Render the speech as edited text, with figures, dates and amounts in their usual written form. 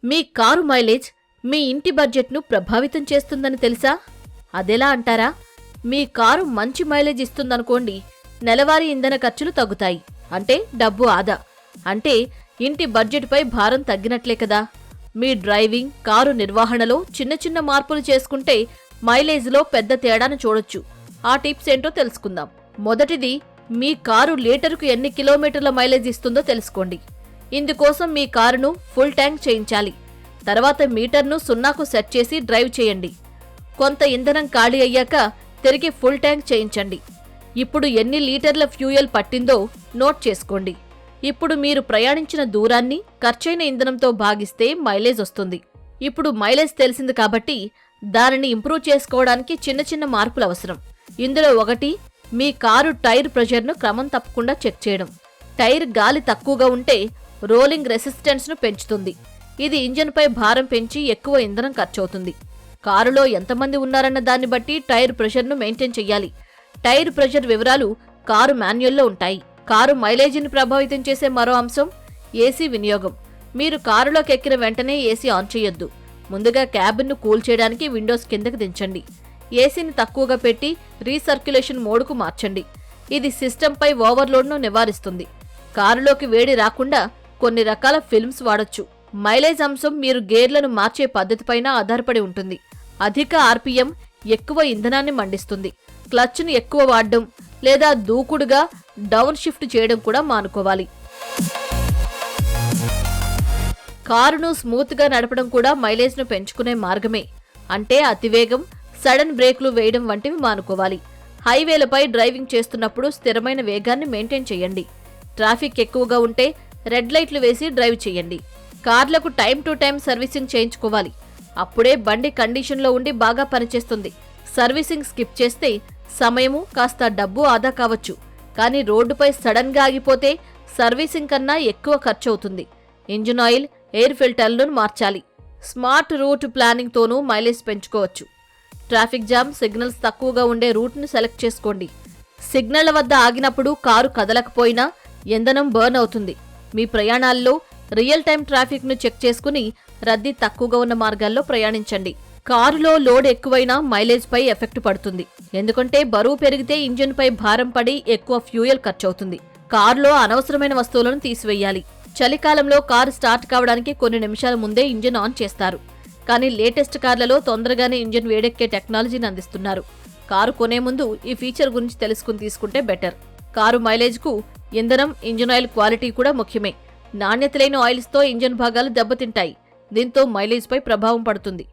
మీ car mileage మీ ఇంటి బడ్జెట్ను ప్రభావితం చేస్తుందని తెలుసా? అదెలా అంటారా? మీ కారు మంచి మైలేజ్ ఇస్తుందనుకోండి, నెలవారీ ఇంధన ఖర్చులు తగ్గుతాయి. అంటే డబ్బు ఆదా. అంటే ఇంటి బడ్జెట్పై భారం తగ్గినట్లే కదా. మీ డ్రైవింగ్, కారు నిర్వహణలో చిన్న చిన్న మార్పులు చేసుకుంటే మైలేజ్లో పెద్ద తేడాను చూడొచ్చు. ఆ టిప్స్ ఏంటో తెలుసుకుందాం. మొదటిది, మీ కారు లీటరుకు ఎన్ని కిలోమీటర్ల మైలేజ్ ఇస్తుందో తెలుసుకోండి. ఇందుకోసం మీ కారును ఫుల్ ట్యాంక్ చేయించాలి. తర్వాత మీటర్ను 0కు సెట్ చేసి డ్రైవ్ చేయండి. కొంత ఇంధనం ఖాళీ అయ్యాక తిరిగి ఫుల్ ట్యాంక్ చేయించండి. ఇప్పుడు ఎన్ని లీటర్ల ఫ్యూయల్ పట్టిందో నోట్ చేసుకోండి. ఇప్పుడు మీరు ప్రయాణించిన దూరాన్ని ఖర్చైన ఇంధనంతో భాగిస్తే మైలేజ్ వస్తుంది. ఇప్పుడు మైలేజ్ తెలిసింది కాబట్టి దానిని ఇంప్రూవ్ చేసుకోవడానికి చిన్న చిన్న మార్పులు అవసరం. ఇందులో ఒకటి, మీ కారు టైర్ ప్రెషర్ను క్రమం తప్పకుండా చెక్ చేయడం. టైర్ గాలి తక్కువగా ఉంటే రోలింగ్ రెసిస్టెన్స్ను పెంచుతుంది. ఇది ఇంజన్పై భారం పెంచి ఎక్కువ ఇంధనం ఖర్చవుతుంది. కారులో ఎంతమంది ఉన్నారన్న దాన్ని బట్టి టైర్ ప్రెషర్ను మెయింటైన్ చెయ్యాలి. టైర్ ప్రెషర్ వివరాలు కారు మాన్యువల్లో ఉంటాయి. కారు మైలేజీని ప్రభావితం చేసే మరో అంశం ఏసీ వినియోగం. మీరు కారులోకి ఎక్కిన వెంటనే ఏసీ ఆన్ చేయొద్దు. ముందుగా క్యాబిన్ను కూల్ చేయడానికి విండోస్ కిందకి దించండి. ఏసీని తక్కువగా పెట్టి రీసర్క్యులేషన్ మోడ్కు మార్చండి. ఇది సిస్టంపై ఓవర్లోడ్ను నివారిస్తుంది. కారులోకి వేడి రాకుండా కొన్ని రకాల ఫిల్మ్స్ వాడొచ్చు. మైలేజ్ అంశం మీరు గేర్లను మార్చే పద్ధతిపైన ఆధారపడి ఉంటుంది. అధిక ఆర్పీఎం ఎక్కువ ఇంధనాన్ని మండిస్తుంది. క్లచ్ను ఎక్కువ వాడడం లేదా దూకుడుగా డౌన్ షిఫ్ట్ చేయడం కూడా మానుకోవాలి. కారును స్మూత్గా నడపడం కూడా మైలేజ్ను పెంచుకునే మార్గమే. అంటే అతివేగం, సడన్ బ్రేక్లు వేయడం వంటివి మానుకోవాలి. హైవేలపై డ్రైవింగ్ చేస్తున్నప్పుడు స్థిరమైన వేగాన్ని మెయింటైన్ చేయండి. ట్రాఫిక్ ఎక్కువగా ఉంటే రెడ్ లైట్లు వేసి డ్రైవ్ చేయండి. కార్లకు టైం టు టైం సర్వీసింగ్ చేయించుకోవాలి. అప్పుడే బండి కండిషన్లో ఉండి బాగా పనిచేస్తుంది. సర్వీసింగ్ స్కిప్ చేస్తే సమయము కాస్త డబ్బు ఆదా కావచ్చు. కానీ రోడ్డుపై సడన్గా ఆగిపోతే సర్వీసింగ్ కన్నా ఎక్కువ ఖర్చు అవుతుంది. ఇంజిన్ ఆయిల్, ఎయిర్ ఫిల్టర్లను మార్చాలి. స్మార్ట్ రూట్ ప్లానింగ్తోనూ మైలేజ్ పెంచుకోవచ్చు. ట్రాఫిక్ జామ్, సిగ్నల్స్ తక్కువగా ఉండే రూట్ను సెలెక్ట్ చేసుకోండి. సిగ్నళ్ల వద్ద ఆగినప్పుడు కారు కదలకపోయినా ఇంధనం బర్న్ అవుతుంది. మీ ప్రయాణాల్లో రియల్ టైం ట్రాఫిక్ను చెక్ చేసుకుని రద్దీ తక్కువగా ఉన్న మార్గాల్లో ప్రయాణించండి. కారులో లోడ్ ఎక్కువైనా మైలేజ్పై ఎఫెక్ట్ పడుతుంది. ఎందుకంటే బరువు పెరిగితే ఇంజిన్పై భారం పడి ఎక్కువ ఫ్యూయల్ ఖర్చవుతుంది. కారులో అనవసరమైన వస్తువులను తీసివేయాలి. చలికాలంలో కారు స్టార్ట్ కావడానికి కొన్ని నిమిషాల ముందే ఇంజిన్ ఆన్ చేస్తారు. కానీ లేటెస్ట్ కార్లలో తొందరగానే ఇంజిన్ వేడెక్కే టెక్నాలజీని అందిస్తున్నారు. కారు కొనే ముందు ఈ ఫీచర్ గురించి తెలుసుకుని తీసుకుంటే బెటర్. కారు మైలేజ్కు ఇంధనం, ఇంజిన్ ఆయిల్ క్వాలిటీ కూడా ముఖ్యమే. నాణ్యత లేని ఆయిల్స్తో ఇంజిన్ భాగాలు దెబ్బతింటాయి. దీంతో మైలేజ్పై ప్రభావం పడుతుంది.